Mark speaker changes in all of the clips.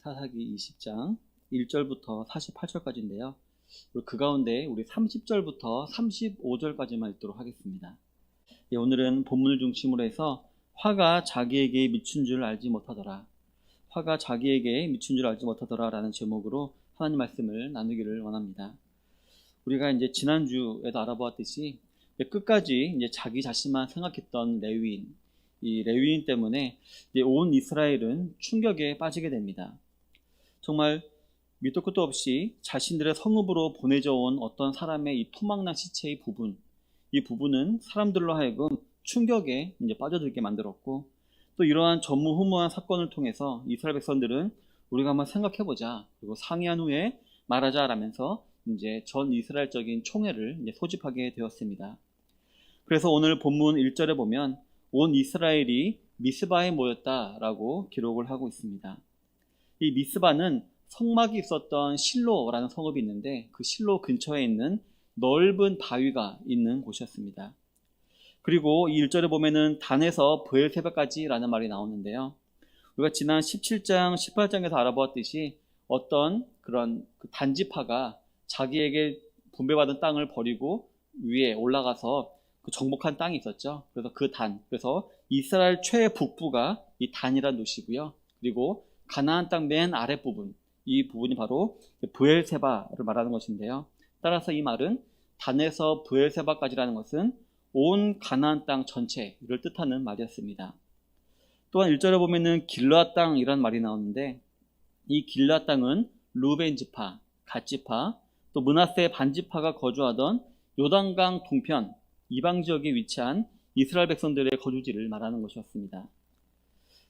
Speaker 1: 사사기 20장 1절부터 48절까지인데요. 그 가운데 우리 30절부터 35절까지만 읽도록 하겠습니다. 오늘은 본문을 중심으로 해서 화가 자기에게 미친 줄 알지 못하더라. 화가 자기에게 미친 줄 알지 못하더라 라는 제목으로 하나님 말씀을 나누기를 원합니다. 우리가 이제 지난주에도 알아보았듯이 끝까지 이제 자기 자신만 생각했던 레위인, 이 레위인 때문에 이제 온 이스라엘은 충격에 빠지게 됩니다. 정말 밑도 끝도 없이 자신들의 성읍으로 보내져 온 어떤 사람의 이 토막난 시체의 부분, 이 부분은 사람들로 하여금 충격에 이제 빠져들게 만들었고, 또 이러한 전무후무한 사건을 통해서 이스라엘 백성들은 우리가 한번 생각해보자, 그리고 상의한 후에 말하자라면서 이제 전 이스라엘적인 총회를 이제 소집하게 되었습니다. 그래서 오늘 본문 1절에 보면 온 이스라엘이 미스바에 모였다라고 기록을 하고 있습니다. 이 미스바는 성막이 있었던 실로라는 성읍이 있는데 그 실로 근처에 있는 넓은 바위가 있는 곳이었습니다. 그리고 이 1절에 보면은 단에서 브엘세바까지라는 말이 나오는데요. 우리가 지난 17장, 18장에서 알아보았듯이 어떤 그런 그 단지파가 자기에게 분배받은 땅을 버리고 위에 올라가서 그 정복한 땅이 있었죠. 그래서 그 단, 그래서 이스라엘 최북부가 이 단이라는 도시고요. 그리고 가나안 땅 맨 아랫부분, 이 부분이 바로 브엘세바를 말하는 것인데요. 따라서 이 말은 단에서 브엘세바까지라는 것은 온 가나안 땅 전체를 뜻하는 말이었습니다. 또한 1절에 보면은 길르앗 땅이라는 말이 나오는데 이 길르앗 땅은 루벤 지파, 갓 지파, 또 므낫세 반 지파가 거주하던 요단강 동편 이방 지역에 위치한 이스라엘 백성들의 거주지를 말하는 것이었습니다.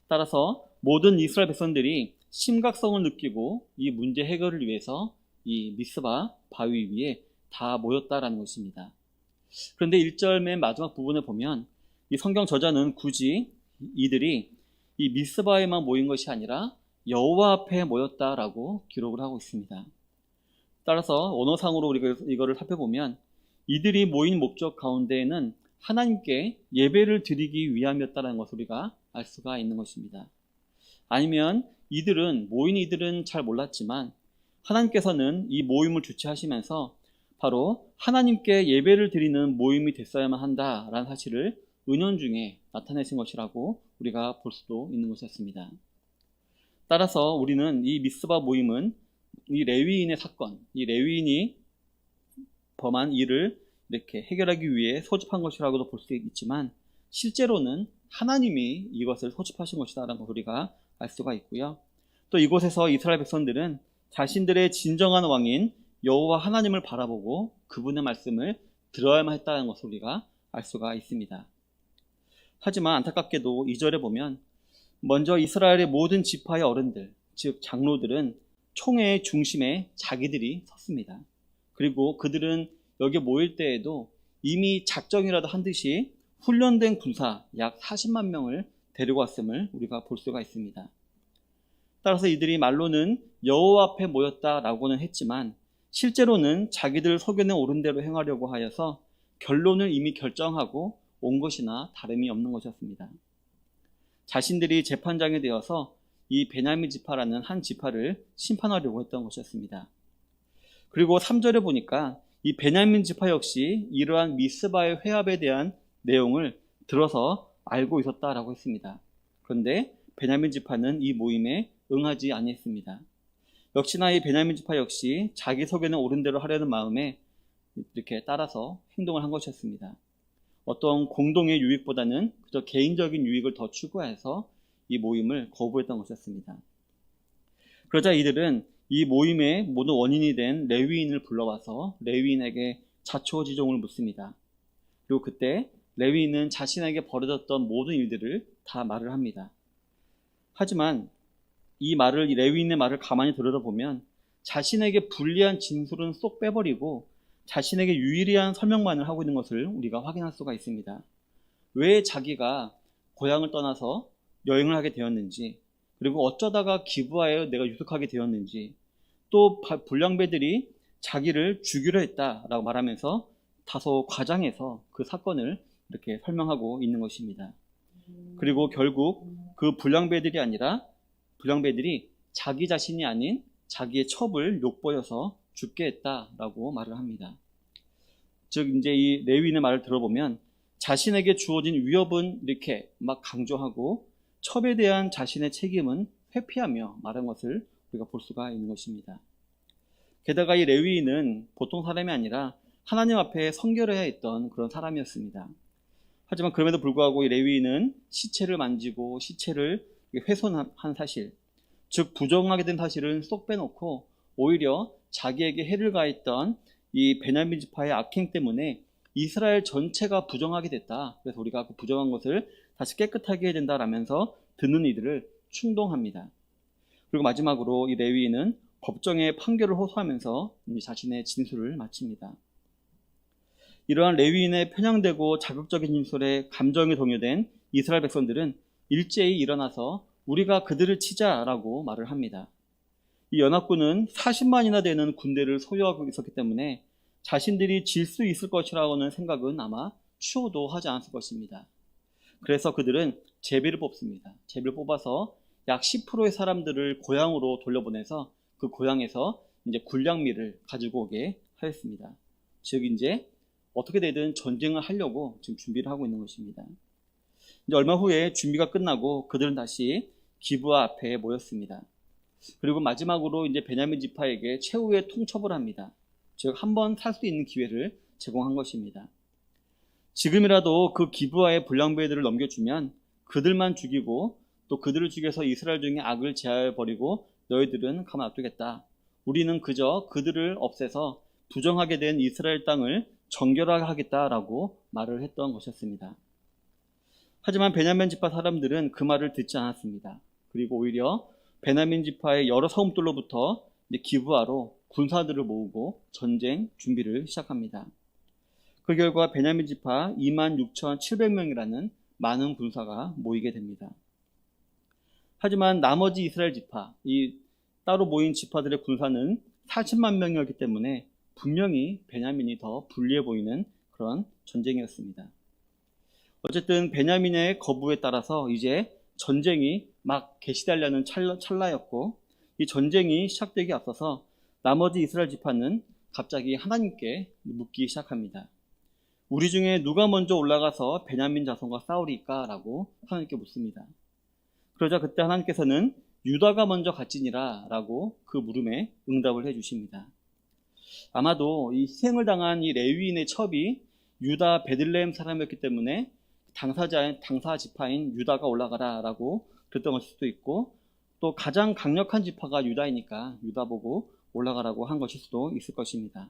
Speaker 1: 따라서 모든 이스라엘 백성들이 심각성을 느끼고 이 문제 해결을 위해서 이 미스바 바위 위에 다 모였다라는 것입니다. 그런데 1절 맨 마지막 부분에 보면 이 성경 저자는 굳이 이들이 이 미스바에만 모인 것이 아니라 여호와 앞에 모였다라고 기록을 하고 있습니다. 따라서 언어상으로 우리가 이거를 살펴보면 이들이 모인 목적 가운데에는 하나님께 예배를 드리기 위함이었다는 것을 우리가 알 수가 있는 것입니다. 아니면 모인 이들은 잘 몰랐지만 하나님께서는 이 모임을 주최하시면서 바로 하나님께 예배를 드리는 모임이 됐어야만 한다라는 사실을 은연중에 나타내신 것이라고 우리가 볼 수도 있는 것이었습니다. 따라서 우리는 이 미스바 모임은 이 레위인의 사건, 이 레위인이 범한 일을 이렇게 해결하기 위해 소집한 것이라고도 볼 수 있지만 실제로는 하나님이 이것을 소집하신 것이다라는 것을 우리가 알 수가 있고요. 또 이곳에서 이스라엘 백성들은 자신들의 진정한 왕인 여호와 하나님을 바라보고 그분의 말씀을 들어야만 했다는 것을 우리가 알 수가 있습니다. 하지만 안타깝게도 2절에 보면 먼저 이스라엘의 모든 지파의 어른들, 즉 장로들은 총회의 중심에 자기들이 섰습니다. 그리고 그들은 여기 모일 때에도 이미 작정이라도 한 듯이 훈련된 군사 약 40만 명을 데리고 왔음을 우리가 볼 수가 있습니다. 따라서 이들이 말로는 여호와 앞에 모였다라고는 했지만 실제로는 자기들 소견에 옳은 대로 행하려고 하여서 결론을 이미 결정하고 온 것이나 다름이 없는 것이었습니다. 자신들이 재판장이 되어서 이 베냐민 지파라는 한 지파를 심판하려고 했던 것이었습니다. 그리고 3절에 보니까 이 베냐민 지파 역시 이러한 미스바의 회합에 대한 내용을 들어서 알고 있었다라고 했습니다. 그런데 베냐민 지파는 이 모임에 응하지 아니했습니다. 역시나 이 베냐민 지파 역시 자기 소견에 옳은 대로 하려는 마음에 이렇게 따라서 행동을 한 것이었습니다. 어떤 공동의 유익보다는 그저 개인적인 유익을 더 추구해서 이 모임을 거부했던 것이었습니다. 그러자 이들은 이 모임의 모든 원인이 된 레위인을 불러와서 레위인에게 자초지종을 묻습니다. 그리고 그때 레위인은 자신에게 벌어졌던 모든 일들을 다 말을 합니다. 하지만 이 레위인의 말을 가만히 들여다보면 자신에게 불리한 진술은 쏙 빼버리고 자신에게 유일한 설명만을 하고 있는 것을 우리가 확인할 수가 있습니다. 왜 자기가 고향을 떠나서 여행을 하게 되었는지, 그리고 어쩌다가 기브아에 내가 유숙하게 되었는지, 또 불량배들이 자기를 죽이려 했다라고 말하면서 다소 과장해서 그 사건을 이렇게 설명하고 있는 것입니다. 그리고 결국 그 불량배들이 자기 자신이 아닌 자기의 첩을 욕보여서 죽게 했다라고 말을 합니다. 즉 이제 이 레위인의 말을 들어보면 자신에게 주어진 위협은 이렇게 막 강조하고 첩에 대한 자신의 책임은 회피하며 말한 것을 우리가 볼 수가 있는 것입니다. 게다가 이 레위인은 보통 사람이 아니라 하나님 앞에 성결해야 했던 그런 사람이었습니다. 하지만 그럼에도 불구하고 이 레위인은 시체를 만지고 시체를 훼손한 사실, 즉 부정하게 된 사실은 쏙 빼놓고 오히려 자기에게 해를 가했던 이 베냐민 지파의 악행 때문에 이스라엘 전체가 부정하게 됐다. 그래서 우리가 그 부정한 것을 다시 깨끗하게 해야 된다라면서 듣는 이들을 충동합니다. 그리고 마지막으로 이 레위인은 법정에 판결을 호소하면서 자신의 진술을 마칩니다. 이러한 레위인의 편향되고 자극적인 진술에 감정이 동요된 이스라엘 백성들은 일제히 일어나서 우리가 그들을 치자라고 말을 합니다. 이 연합군은 40만이나 되는 군대를 소유하고 있었기 때문에 자신들이 질 수 있을 것이라고는 생각은 아마 추호도 하지 않았을 것입니다. 그래서 그들은 제비를 뽑습니다. 제비를 뽑아서 약 10%의 사람들을 고향으로 돌려보내서 그 고향에서 이제 군량미를 가지고 오게 하였습니다. 즉 이제 어떻게 되든 전쟁을 하려고 지금 준비를 하고 있는 것입니다. 이제 얼마 후에 준비가 끝나고 그들은 다시 기브아 앞에 모였습니다. 그리고 마지막으로 이제 베냐민 지파에게 최후의 통첩을 합니다. 즉 한 번 살 수 있는 기회를 제공한 것입니다. 지금이라도 그 기브아의 불량배들을 넘겨주면 그들만 죽이고 또 그들을 죽여서 이스라엘 중에 악을 제하여버리고 너희들은 가만 놔두겠다. 우리는 그저 그들을 없애서 부정하게 된 이스라엘 땅을 정결하겠다라고 말을 했던 것이었습니다. 하지만 베냐민 지파 사람들은 그 말을 듣지 않았습니다. 그리고 오히려 베냐민 지파의 여러 성읍들로부터 기브아로 군사들을 모으고 전쟁 준비를 시작합니다. 그 결과 베냐민 지파 26,700명이라는 많은 군사가 모이게 됩니다. 하지만 나머지 이스라엘 지파, 이 따로 모인 지파들의 군사는 40만 명이었기 때문에 분명히 베냐민이 더 불리해 보이는 그런 전쟁이었습니다. 어쨌든 베냐민의 거부에 따라서 이제 전쟁이 막 개시되려는 찰나였고, 이 전쟁이 시작되기 앞서서 나머지 이스라엘 지파는 갑자기 하나님께 묻기 시작합니다. 우리 중에 누가 먼저 올라가서 베냐민 자손과 싸우리까? 라고 하나님께 묻습니다. 그러자 그때 하나님께서는 유다가 먼저 갈지니라 라고 그 물음에 응답을 해주십니다. 아마도 이 희생을 당한 이 레위인의 첩이 유다 베들레헴 사람이었기 때문에 당사 지파인 유다가 올라가라 라고 그랬던 것일 수도 있고, 또 가장 강력한 지파가 유다이니까 유다 보고 올라가라고 한 것일 수도 있을 것입니다.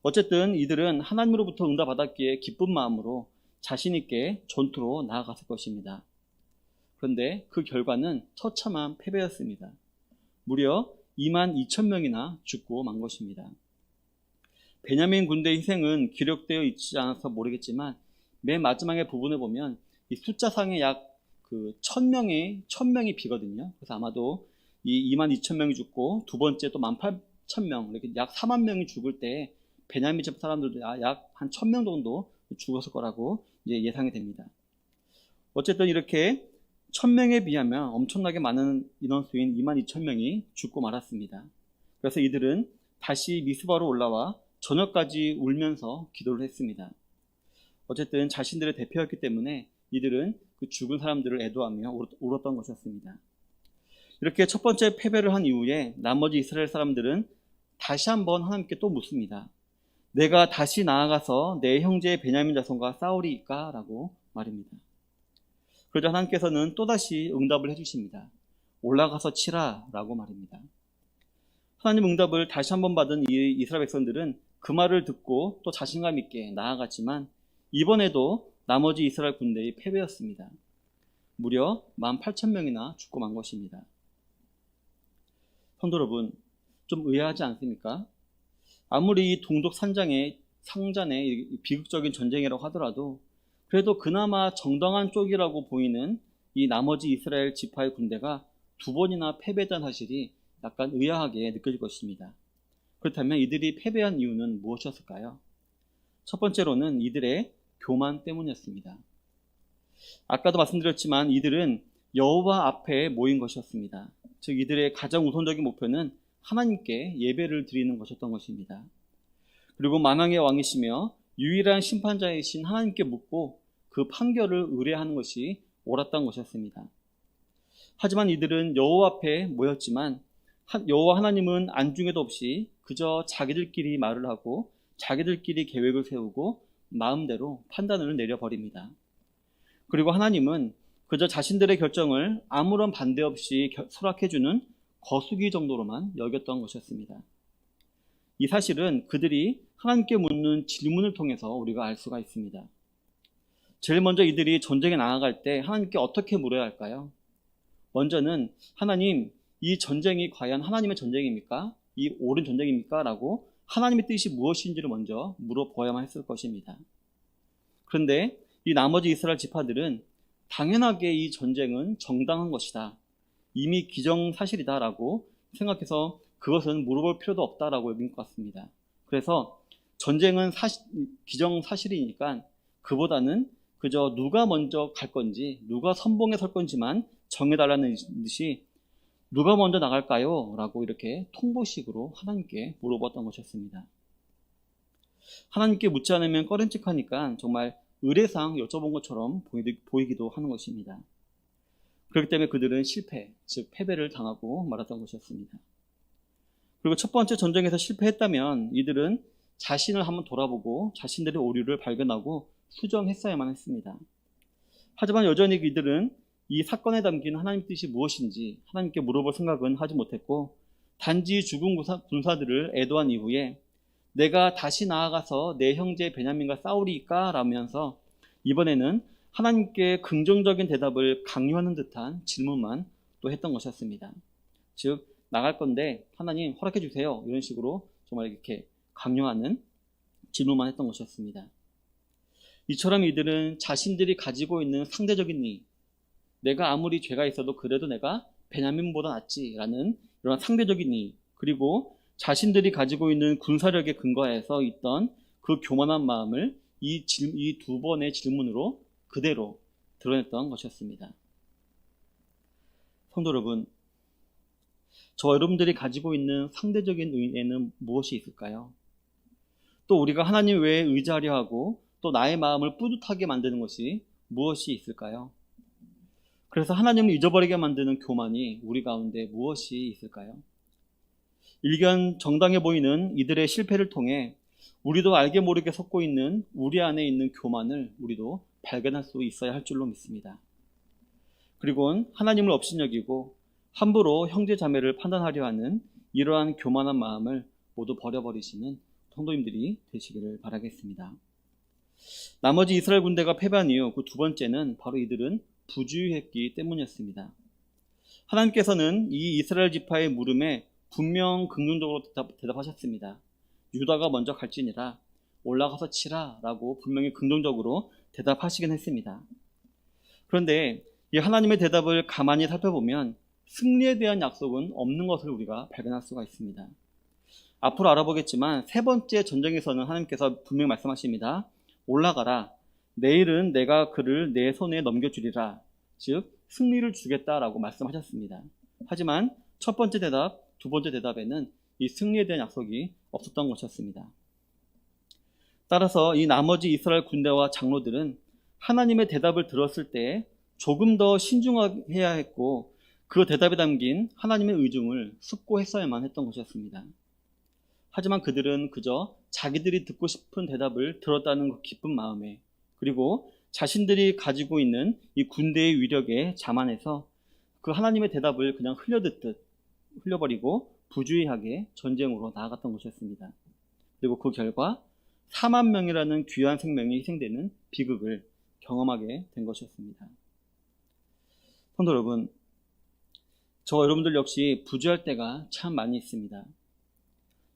Speaker 1: 어쨌든 이들은 하나님으로부터 응답받았기에 기쁜 마음으로 자신 있게 전투로 나아갔을 것입니다. 그런데 그 결과는 처참한 패배였습니다. 무려 22,000명이나 죽고 만 것입니다. 베냐민 군대의 희생은 기록되어 있지 않아서 모르겠지만 맨 마지막의 부분을 보면 이 숫자상에 약 1,000명이 비거든요. 그래서 아마도 이 22,000명이 죽고 두 번째 또 18,000명, 이렇게 약 4만 명이 죽을 때 베냐민 지파 사람들도 약 한 1,000명 정도 죽었을 거라고 이제 예상이 됩니다. 어쨌든 이렇게 1,000명에 비하면 엄청나게 많은 인원수인 22,000명이 죽고 말았습니다. 그래서 이들은 다시 미스바로 올라와 저녁까지 울면서 기도를 했습니다. 어쨌든 자신들의 대표였기 때문에 이들은 그 죽은 사람들을 애도하며 울었던 것이었습니다. 이렇게 첫 번째 패배를 한 이후에 나머지 이스라엘 사람들은 다시 한번 하나님께 또 묻습니다. 내가 다시 나아가서 내 형제 베냐민 자손과 싸우리까? 라고 말입니다. 그러자 하나님께서는 또다시 응답을 해주십니다. 올라가서 치라 라고 말입니다. 하나님 응답을 다시 한번 받은 이 이스라엘 백성들은 그 말을 듣고 또 자신감 있게 나아갔지만 이번에도 나머지 이스라엘 군대의 패배였습니다. 무려 18,000명이나 죽고 만 것입니다. 성도 여러분, 좀 의아하지 않습니까? 아무리 이 동족 상잔의 비극적인 전쟁이라고 하더라도 그래도 그나마 정당한 쪽이라고 보이는 이 나머지 이스라엘 지파의 군대가 두 번이나 패배했다는 사실이 약간 의아하게 느껴질 것입니다. 그렇다면 이들이 패배한 이유는 무엇이었을까요? 첫 번째로는 이들의 교만 때문이었습니다. 아까도 말씀드렸지만 이들은 여호와 앞에 모인 것이었습니다. 즉 이들의 가장 우선적인 목표는 하나님께 예배를 드리는 것이었던 것입니다. 그리고 만왕의 왕이시며 유일한 심판자이신 하나님께 묻고 그 판결을 의뢰하는 것이 옳았던 것이었습니다. 하지만 이들은 여호와 앞에 모였지만 여호와 하나님은 안중에도 없이 그저 자기들끼리 말을 하고 자기들끼리 계획을 세우고 마음대로 판단을 내려버립니다. 그리고 하나님은 그저 자신들의 결정을 아무런 반대 없이 수락해주는 거수기 정도로만 여겼던 것이었습니다. 이 사실은 그들이 하나님께 묻는 질문을 통해서 우리가 알 수가 있습니다. 제일 먼저 이들이 전쟁에 나아갈 때 하나님께 어떻게 물어야 할까요? 먼저는 하나님, 이 전쟁이 과연 하나님의 전쟁입니까? 이 옳은 전쟁입니까? 라고 하나님의 뜻이 무엇인지를 먼저 물어보아야만 했을 것입니다. 그런데 이 나머지 이스라엘 지파들은 당연하게 이 전쟁은 정당한 것이다, 이미 기정사실이다 라고 생각해서 그것은 물어볼 필요도 없다라고 여긴 것 같습니다. 그래서 전쟁은 기정사실이니까 그보다는 그저 누가 먼저 갈 건지, 누가 선봉에 설 건지만 정해달라는 듯이 누가 먼저 나갈까요? 라고 이렇게 통보식으로 하나님께 물어봤던 것이었습니다. 하나님께 묻지 않으면 꺼림칙하니까 정말 의례상 여쭤본 것처럼 보이기도 하는 것입니다. 그렇기 때문에 그들은 실패, 즉 패배를 당하고 말았던 것이었습니다. 그리고 첫 번째 전쟁에서 실패했다면 이들은 자신을 한번 돌아보고 자신들의 오류를 발견하고 수정했어야만 했습니다. 하지만 여전히 이들은 이 사건에 담긴 하나님 뜻이 무엇인지 하나님께 물어볼 생각은 하지 못했고, 단지 죽은 군사들을 애도한 이후에 내가 다시 나아가서 내 형제 베냐민과 싸우리까? 라면서 이번에는 하나님께 긍정적인 대답을 강요하는 듯한 질문만 또 했던 것이었습니다. 즉 나갈 건데 하나님 허락해 주세요, 이런 식으로 정말 이렇게 강요하는 질문만 했던 것이었습니다. 이처럼 이들은 자신들이 가지고 있는 상대적인 이익, 내가 아무리 죄가 있어도 그래도 내가 베냐민보다 낫지라는 이런 상대적인 이익, 그리고 자신들이 가지고 있는 군사력에 근거해서 있던 그 교만한 마음을 이 두 번의 질문으로 그대로 드러냈던 것이었습니다. 성도 여러분, 저와 여러분들이 가지고 있는 상대적인 의에는 무엇이 있을까요? 또 우리가 하나님 외에 의지하려 하고 또 나의 마음을 뿌듯하게 만드는 것이 무엇이 있을까요? 그래서 하나님을 잊어버리게 만드는 교만이 우리 가운데 무엇이 있을까요? 일견 정당해 보이는 이들의 실패를 통해 우리도 알게 모르게 섞고 있는 우리 안에 있는 교만을 우리도 발견할 수 있어야 할 줄로 믿습니다. 그리고 하나님을 업신여기고 함부로 형제 자매를 판단하려 하는 이러한 교만한 마음을 모두 버려버리시는 성도님들이 되시기를 바라겠습니다. 나머지 이스라엘 군대가 패배한 이유, 그 두 번째는 바로 이들은 부주의했기 때문이었습니다. 하나님께서는 이 이스라엘 지파의 물음에 분명 긍정적으로 대답하셨습니다. 유다가 먼저 갈지니라, 올라가서 치라 라고 분명히 긍정적으로 대답하시긴 했습니다. 그런데 이 하나님의 대답을 가만히 살펴보면 승리에 대한 약속은 없는 것을 우리가 발견할 수가 있습니다. 앞으로 알아보겠지만 세 번째 전쟁에서는 하나님께서 분명히 말씀하십니다. 올라가라, 내일은 내가 그를 내 손에 넘겨주리라, 즉 승리를 주겠다라고 말씀하셨습니다. 하지만 첫 번째 대답, 두 번째 대답에는 이 승리에 대한 약속이 없었던 것이었습니다. 따라서 이 나머지 이스라엘 군대와 장로들은 하나님의 대답을 들었을 때 조금 더 신중해야 했고, 그 대답에 담긴 하나님의 의중을 숙고했어야만 했던 것이었습니다. 하지만 그들은 그저 자기들이 듣고 싶은 대답을 들었다는 그 기쁜 마음에, 그리고 자신들이 가지고 있는 이 군대의 위력에 자만해서 그 하나님의 대답을 그냥 흘려버리고 부주의하게 전쟁으로 나아갔던 것이었습니다. 그리고 그 결과 4만 명이라는 귀한 생명이 희생되는 비극을 경험하게 된 것이었습니다. 성도 여러분, 저와 여러분들 역시 부주할 때가 참 많이 있습니다.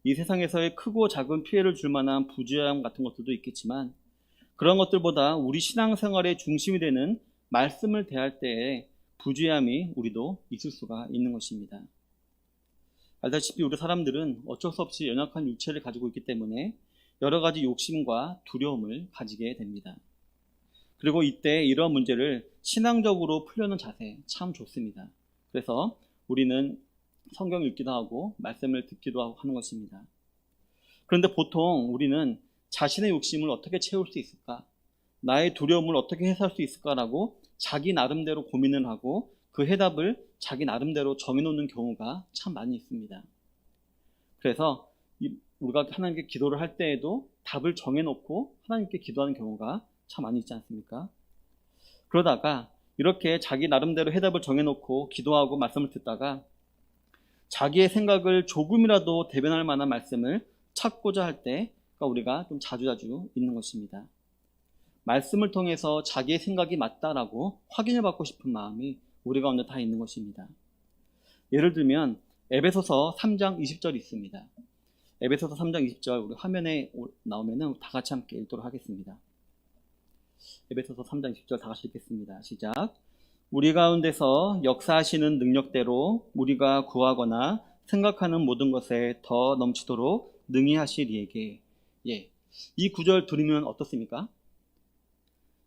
Speaker 1: 이 세상에서의 크고 작은 피해를 줄 만한 부주의함 같은 것들도 있겠지만, 그런 것들보다 우리 신앙생활의 중심이 되는 말씀을 대할 때에 부주의함이 우리도 있을 수가 있는 것입니다. 알다시피 우리 사람들은 어쩔 수 없이 연약한 육체를 가지고 있기 때문에 여러 가지 욕심과 두려움을 가지게 됩니다. 그리고 이때 이런 문제를 신앙적으로 풀려는 자세 참 좋습니다. 그래서 우리는 성경 읽기도 하고 말씀을 듣기도 하고 하는 것입니다. 그런데 보통 우리는 자신의 욕심을 어떻게 채울 수 있을까? 나의 두려움을 어떻게 해소할 수 있을까라고 자기 나름대로 고민을 하고 그 해답을 자기 나름대로 정해놓는 경우가 참 많이 있습니다. 그래서 우리가 하나님께 기도를 할 때에도 답을 정해놓고 하나님께 기도하는 경우가 참 많이 있지 않습니까? 그러다가 이렇게 자기 나름대로 해답을 정해놓고 기도하고 말씀을 듣다가 자기의 생각을 조금이라도 대변할 만한 말씀을 찾고자 할 때 우리가 좀 자주자주 있는 것입니다. 말씀을 통해서 자기의 생각이 맞다라고 확인을 받고 싶은 마음이 우리 가운데 다 있는 것입니다. 예를 들면 에베소서 3장 20절이 있습니다. 에베소서 3장 20절 우리 화면에 나오면은 다 같이 함께 읽도록 하겠습니다. 에베소서 3장 20절 다 같이 읽겠습니다. 시작. 우리 가운데서 역사하시는 능력대로 우리가 구하거나 생각하는 모든 것에 더 넘치도록 능히 하실 이에게. 이 구절 들으면 어떻습니까?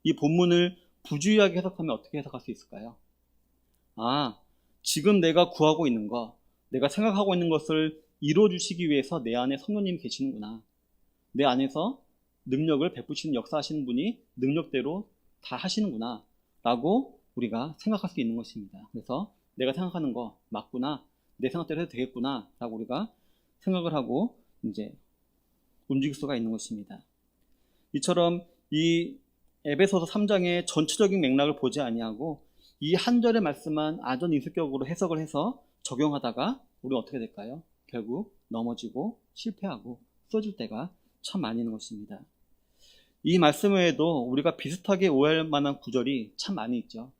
Speaker 1: 이 본문을 부주의하게 해석하면 어떻게 해석할 수 있을까요? 지금 내가 구하고 있는 것, 내가 생각하고 있는 것을 이루어주시기 위해서 내 안에 성령님이 계시는구나. 내 안에서 능력을 베푸시는 역사하시는 분이 능력대로 다 하시는구나 라고 우리가 생각할 수 있는 것입니다. 그래서 내가 생각하는 거 맞구나, 내 생각대로 해도 되겠구나 라고 우리가 생각을 하고 이제 움직일 수가 있는 것입니다. 이처럼 이 에베소서 3장의 전체적인 맥락을 보지 아니하고 이 한 절의 말씀만 아전인수격으로 해석을 해서 적용하다가 우리는 어떻게 될까요? 결국 넘어지고 실패하고 쓰러질 때가 참 많이 있는 것입니다. 이 말씀 외에도 우리가 비슷하게 오해할 만한 구절이 참 많이 있죠.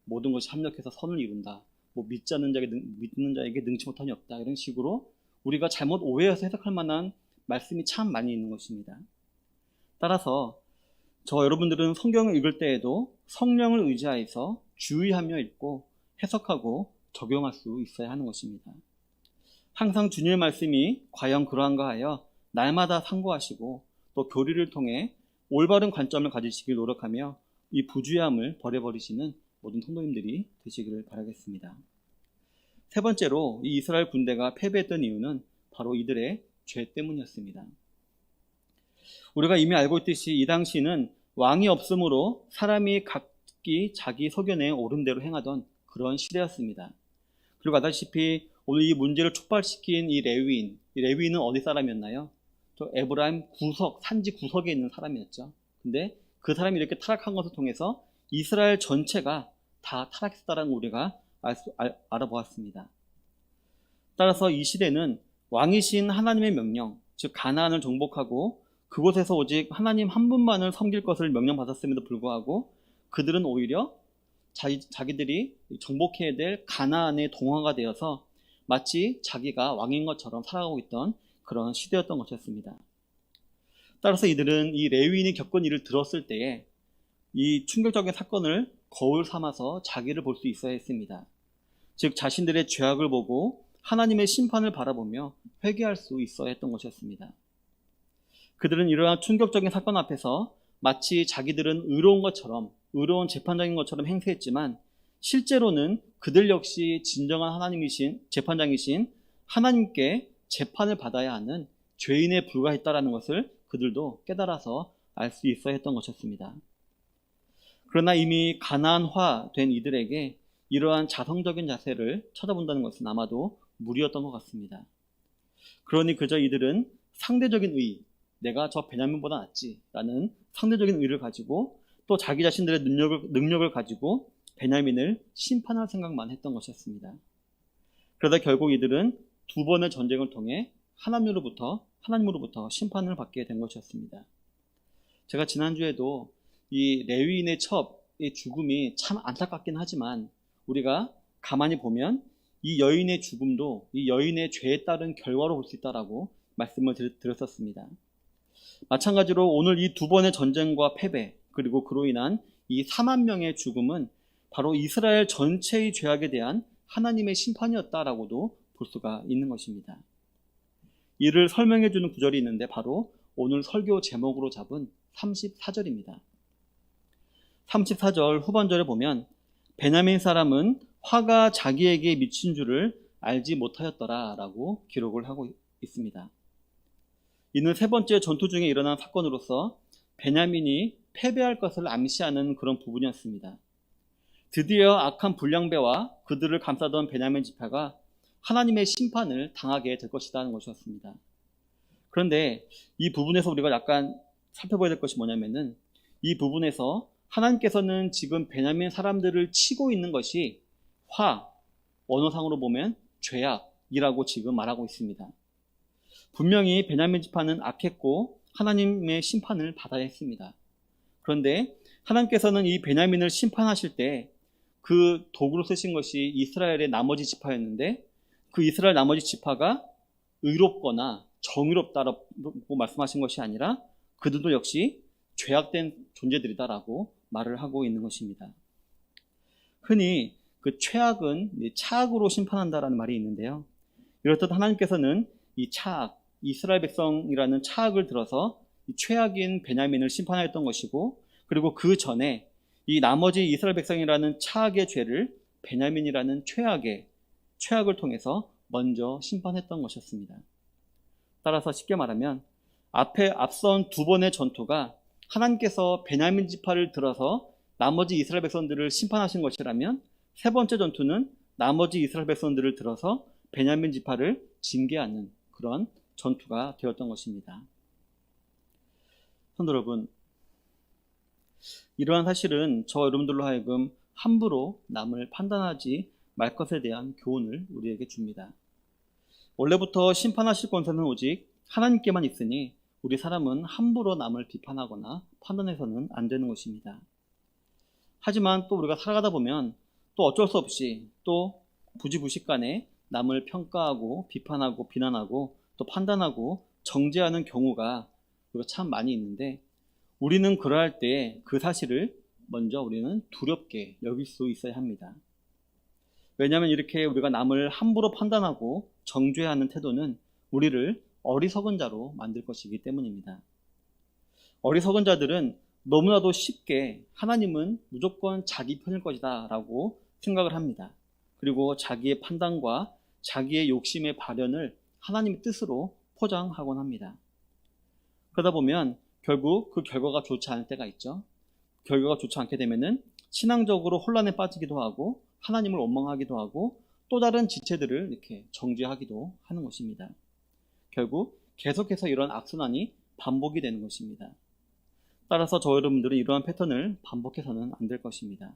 Speaker 1: 모든 것이 합력해서 선을 이룬다. 믿는 자에게 능치 못함이 없다. 이런 식으로 우리가 잘못 오해해서 해석할 만한 말씀이 참 많이 있는 것입니다. 따라서 여러분들은 성경을 읽을 때에도 성령을 의지하여서 주의하며 읽고 해석하고 적용할 수 있어야 하는 것입니다. 항상 주님의 말씀이 과연 그러한가 하여 날마다 상고하시고 또 교리를 통해 올바른 관점을 가지시길 노력하며 이 부주의함을 버려버리시는 모든 성도님들이 되시기를 바라겠습니다. 세 번째로 이 이스라엘 군대가 패배했던 이유는 바로 이들의 죄 때문이었습니다. 우리가 이미 알고 있듯이 이 당시는 왕이 없으므로 사람이 각기 자기 소견에 옳은 대로 행하던 그런 시대였습니다. 그리고 아다시피 오늘 이 문제를 촉발시킨 이 레위인은 어디 사람이었나요? 에브라임 산지 구석에 있는 사람이었죠. 근데 그 사람이 이렇게 타락한 것을 통해서 이스라엘 전체가 다 타락했다는 걸 우리가 알아보았습니다. 따라서 이 시대는 왕이신 하나님의 명령, 즉 가나안을 정복하고 그곳에서 오직 하나님 한 분만을 섬길 것을 명령받았음에도 불구하고 그들은 오히려 자기들이 정복해야 될 가나안의 동화가 되어서 마치 자기가 왕인 것처럼 살아가고 있던 그런 시대였던 것이었습니다. 따라서 이들은 이 레위인이 겪은 일을 들었을 때에 이 충격적인 사건을 거울 삼아서 자기를 볼 수 있어야 했습니다. 즉 자신들의 죄악을 보고 하나님의 심판을 바라보며 회개할 수 있어야 했던 것이었습니다. 그들은 이러한 충격적인 사건 앞에서 마치 자기들은 의로운 재판장인 것처럼 행세했지만 실제로는 그들 역시 진정한 재판장이신 하나님께 재판을 받아야 하는 죄인에 불과했다라는 것을 그들도 깨달아서 알 수 있어야 했던 것이었습니다. 그러나 이미 가나안화된 이들에게 이러한 자성적인 자세를 쳐다본다는 것은 아마도 무리였던 것 같습니다. 그러니 그저 이들은 상대적인 의, 내가 저 베냐민보다 낫지라는 상대적인 의를 가지고 또 자기 자신들의 능력을 가지고 베냐민을 심판할 생각만 했던 것이었습니다. 그러다 결국 이들은 두 번의 전쟁을 통해 하나님으로부터 심판을 받게 된 것이었습니다. 제가 지난주에도 이 레위인의 첩의 죽음이 참 안타깝긴 하지만 우리가 가만히 보면 이 여인의 죽음도 이 여인의 죄에 따른 결과로 볼 수 있다라고 말씀을 드렸었습니다. 마찬가지로 오늘 이 두 번의 전쟁과 패배 그리고 그로 인한 이 4만 명의 죽음은 바로 이스라엘 전체의 죄악에 대한 하나님의 심판이었다라고도 볼 수가 있는 것입니다. 이를 설명해 주는 구절이 있는데 바로 오늘 설교 제목으로 잡은 34절입니다. 34절 후반절에 보면 베냐민 사람은 화가 자기에게 미친 줄을 알지 못하였더라 라고 기록을 하고 있습니다. 이는 세 번째 전투 중에 일어난 사건으로서 베냐민이 패배할 것을 암시하는 그런 부분이었습니다. 드디어 악한 불량배와 그들을 감싸던 베냐민 지파가 하나님의 심판을 당하게 될 것이라는 것이었습니다. 그런데 이 부분에서 우리가 약간 살펴봐야 될 것이 뭐냐면은, 이 부분에서 하나님께서는 지금 베냐민 사람들을 치고 있는 것이 언어상으로 보면 죄악이라고 지금 말하고 있습니다. 분명히 베냐민 지파는 악했고 하나님의 심판을 받아야 했습니다. 그런데 하나님께서는 이 베냐민을 심판하실 때 그 도구로 쓰신 것이 이스라엘의 나머지 지파였는데, 그 이스라엘 나머지 지파가 의롭거나 정의롭다라고 말씀하신 것이 아니라 그들도 역시 죄악된 존재들이다라고 말을 하고 있는 것입니다. 흔히 그 최악은 차악으로 심판한다라는 말이 있는데요. 이렇듯 하나님께서는 이 차악, 이스라엘 백성이라는 차악을 들어서 이 최악인 베냐민을 심판하였던 것이고, 그리고 그 전에 이 나머지 이스라엘 백성이라는 차악의 죄를 베냐민이라는 최악을 통해서 먼저 심판했던 것이었습니다. 따라서 쉽게 말하면 앞선 두 번의 전투가 하나님께서 베냐민 지파를 들어서 나머지 이스라엘 백성들을 심판하신 것이라면, 세 번째 전투는 나머지 이스라엘 백성들을 들어서 베냐민 지파를 징계하는 그런 전투가 되었던 것입니다. 성도 여러분, 이러한 사실은 저 여러분들로 하여금 함부로 남을 판단하지 말 것에 대한 교훈을 우리에게 줍니다. 원래부터 심판하실 권세는 오직 하나님께만 있으니 우리 사람은 함부로 남을 비판하거나 판단해서는 안 되는 것입니다. 하지만 또 우리가 살아가다 보면 또 어쩔 수 없이 또 부지부식간에 남을 평가하고 비판하고 비난하고 또 판단하고 정죄하는 경우가 우리가 참 많이 있는데, 우리는 그러할 때 그 사실을 먼저 우리는 두렵게 여길 수 있어야 합니다. 왜냐하면 이렇게 우리가 남을 함부로 판단하고 정죄하는 태도는 우리를 어리석은 자로 만들 것이기 때문입니다. 어리석은 자들은 너무나도 쉽게 하나님은 무조건 자기 편일 것이다 라고 생각을 합니다. 그리고 자기의 판단과 자기의 욕심의 발현을 하나님의 뜻으로 포장하곤 합니다. 그러다 보면 결국 그 결과가 좋지 않을 때가 있죠. 결과가 좋지 않게 되면은 신앙적으로 혼란에 빠지기도 하고 하나님을 원망하기도 하고 또 다른 지체들을 이렇게 정죄하기도 하는 것입니다. 결국 계속해서 이런 악순환이 반복이 되는 것입니다. 따라서 저 여러분들은 이러한 패턴을 반복해서는 안 될 것입니다.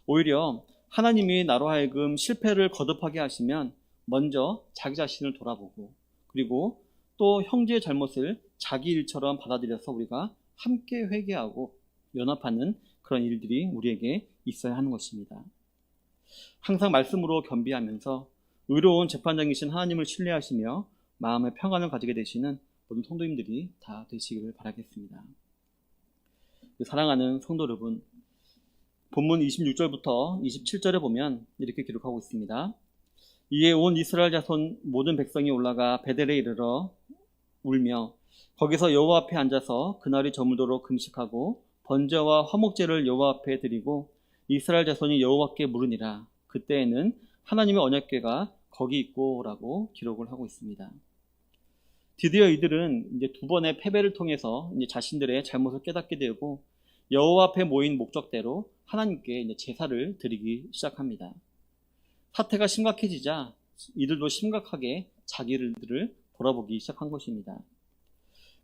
Speaker 1: 오히려 하나님이 나로 하여금 실패를 거듭하게 하시면 먼저 자기 자신을 돌아보고, 그리고 또 형제의 잘못을 자기 일처럼 받아들여서 우리가 함께 회개하고 연합하는 그런 일들이 우리에게 있어야 하는 것입니다. 항상 말씀으로 겸비하면서 의로운 재판장이신 하나님을 신뢰하시며 마음의 평안을 가지게 되시는 모든 성도님들이 다 되시기를 바라겠습니다. 사랑하는 성도 여러분, 본문 26절부터 27절에 보면 이렇게 기록하고 있습니다. 이에 온 이스라엘 자손 모든 백성이 올라가 베델에 이르러 울며 거기서 여호와 앞에 앉아서 그날이 저물도록 금식하고 번제와 화목제를 여호와 앞에 드리고 이스라엘 자손이 여호와께 물으니라. 그때에는 하나님의 언약궤가 거기 있고라고 기록을 하고 있습니다. 드디어 이들은 이제 두 번의 패배를 통해서 이제 자신들의 잘못을 깨닫게 되고 여호와 앞에 모인 목적대로 하나님께 이제 제사를 드리기 시작합니다. 사태가 심각해지자 이들도 심각하게 자기들을 돌아보기 시작한 것입니다.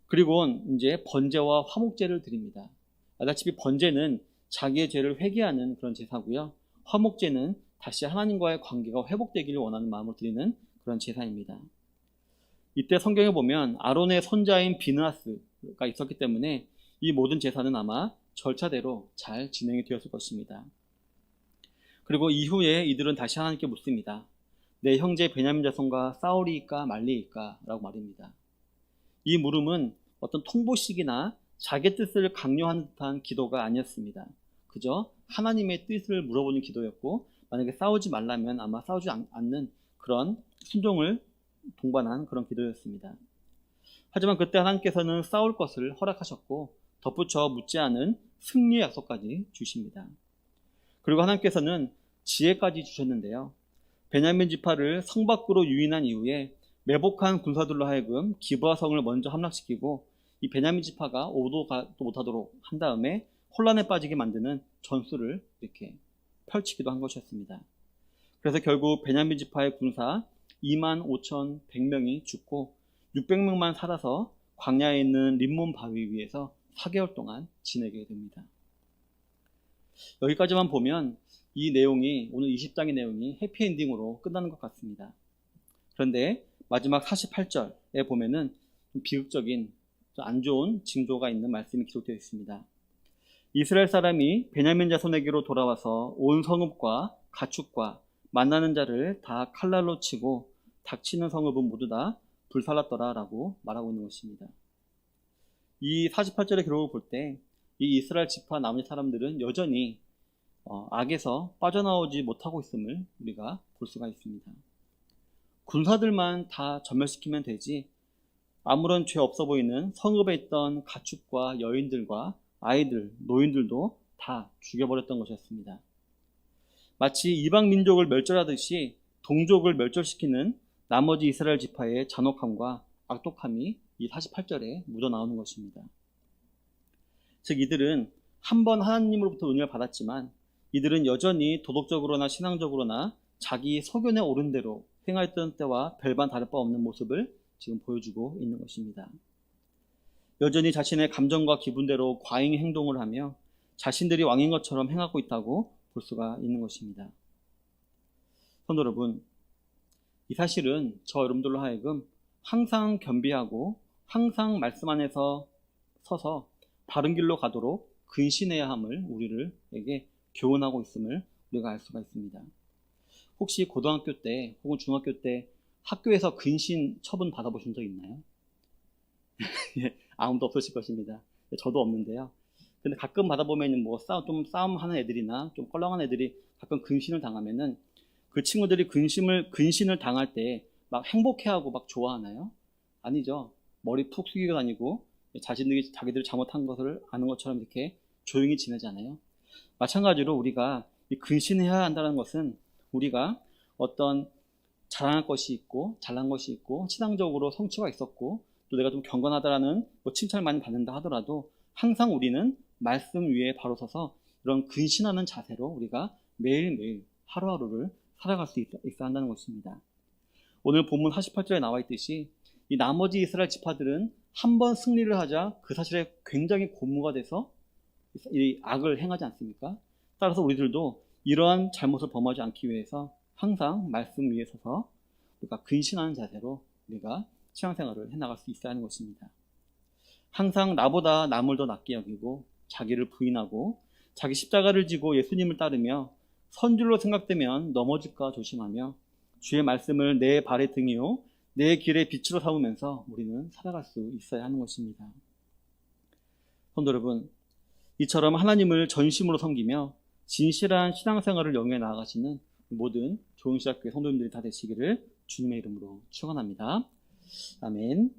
Speaker 1: 그리고 이제 번제와 화목제를 드립니다. 알다시피 번제는 자기의 죄를 회개하는 그런 제사고요. 화목제는 다시 하나님과의 관계가 회복되기를 원하는 마음으로 드리는 그런 제사입니다. 이때 성경에 보면 아론의 손자인 비느하스가 있었기 때문에 이 모든 제사는 아마 절차대로 잘 진행이 되었을 것입니다. 그리고 이후에 이들은 다시 하나님께 묻습니다. 내 형제 베냐민 자손과 싸우리이까 말리이까? 라고 말입니다. 이 물음은 어떤 통보식이나 자기 뜻을 강요하는 듯한 기도가 아니었습니다. 그저 하나님의 뜻을 물어보는 기도였고, 만약에 싸우지 말라면 아마 싸우지 않는 그런 순종을 동반한 그런 기도였습니다. 하지만 그때 하나님께서는 싸울 것을 허락하셨고 덧붙여 묻지 않은 승리의 약속까지 주십니다. 그리고 하나님께서는 지혜까지 주셨는데요. 베냐민 지파를 성 밖으로 유인한 이후에 매복한 군사들로 하여금 기브아 성을 먼저 함락시키고 이 베냐민 지파가 오도 가도 못하도록 한 다음에 혼란에 빠지게 만드는 전술을 이렇게 펼치기도 한 것이었습니다. 그래서 결국 베냐민 지파의 군사 25,100명이 죽고 600명만 살아서 광야에 있는 림몬 바위 위에서 4개월 동안 지내게 됩니다. 여기까지만 보면 이 내용이, 오늘 20장의 내용이 해피엔딩으로 끝나는 것 같습니다. 그런데 마지막 48절에 보면은 좀 비극적인, 좀 안 좋은 징조가 있는 말씀이 기록되어 있습니다. 이스라엘 사람이 베냐민 자손에게로 돌아와서 온 성읍과 가축과 만나는 자를 다 칼날로 치고 닥치는 성읍은 모두 다 불살랐더라 라고 말하고 있는 것입니다. 이 48절의 기록을 볼 때 이 이스라엘 지파 나머지 사람들은 여전히 악에서 빠져나오지 못하고 있음을 우리가 볼 수가 있습니다. 군사들만 다 전멸시키면 되지 아무런 죄 없어 보이는 성읍에 있던 가축과 여인들과 아이들, 노인들도 다 죽여버렸던 것이었습니다. 마치 이방 민족을 멸절하듯이 동족을 멸절시키는 나머지 이스라엘 지파의 잔혹함과 악독함이 이 48절에 묻어나오는 것입니다. 즉 이들은 한 번 하나님으로부터 은혜를 받았지만 이들은 여전히 도덕적으로나 신앙적으로나 자기 소견에 오른 대로 행하였던 때와 별반 다를 바 없는 모습을 지금 보여주고 있는 것입니다. 여전히 자신의 감정과 기분대로 과잉 행동을 하며 자신들이 왕인 것처럼 행하고 있다고 볼 수가 있는 것입니다. 성도 여러분, 이 사실은 저 여러분들로 하여금 항상 겸비하고 항상 말씀 안에서 서서 바른 길로 가도록 근신해야 함을 우리에게 교훈하고 있음을 우리가 알 수가 있습니다. 혹시 고등학교 때 혹은 중학교 때 학교에서 근신 처분 받아보신 적 있나요? 아무도 없으실 것입니다. 저도 없는데요. 근데 가끔 받아보면 좀 싸움하는 애들이나 좀 껄렁한 애들이 가끔 근신을 당하면은 그 친구들이 근신을 당할 때 막 행복해하고 막 좋아하나요? 아니죠. 머리 푹 숙이고 다니고 자기들이 잘못한 것을 아는 것처럼 이렇게 조용히 지내잖아요. 마찬가지로 우리가 이 근신해야 한다는 것은 우리가 어떤 자랑할 것이 있고 잘난 것이 있고 신앙적으로 성취가 있었고 또 내가 좀 경건하다라는 칭찬을 많이 받는다 하더라도 항상 우리는 말씀 위에 바로 서서 이런 근신하는 자세로 우리가 매일매일 하루하루를 살아갈 수 있어야 한다는 것입니다. 오늘 본문 48절에 나와 있듯이 이 나머지 이스라엘 지파들은 한 번 승리를 하자 그 사실에 굉장히 고무가 돼서 이 악을 행하지 않습니까? 따라서 우리들도 이러한 잘못을 범하지 않기 위해서 항상 말씀 위에 서서 우리가 근신하는 자세로 우리가 신앙생활을 해나갈 수 있어야 하는 것입니다. 항상 나보다 남을 더 낫게 여기고 자기를 부인하고 자기 십자가를 지고 예수님을 따르며 선줄로 생각되면 넘어질까 조심하며 주의 말씀을 내 발의 등이요 내 길의 빛으로 삼으면서 우리는 살아갈 수 있어야 하는 것입니다. 성도 여러분, 이처럼 하나님을 전심으로 섬기며 진실한 신앙생활을 영위해 나아가시는 모든 좋은 시작교회 성도님들이 다 되시기를 주님의 이름으로 축원합니다. 아멘.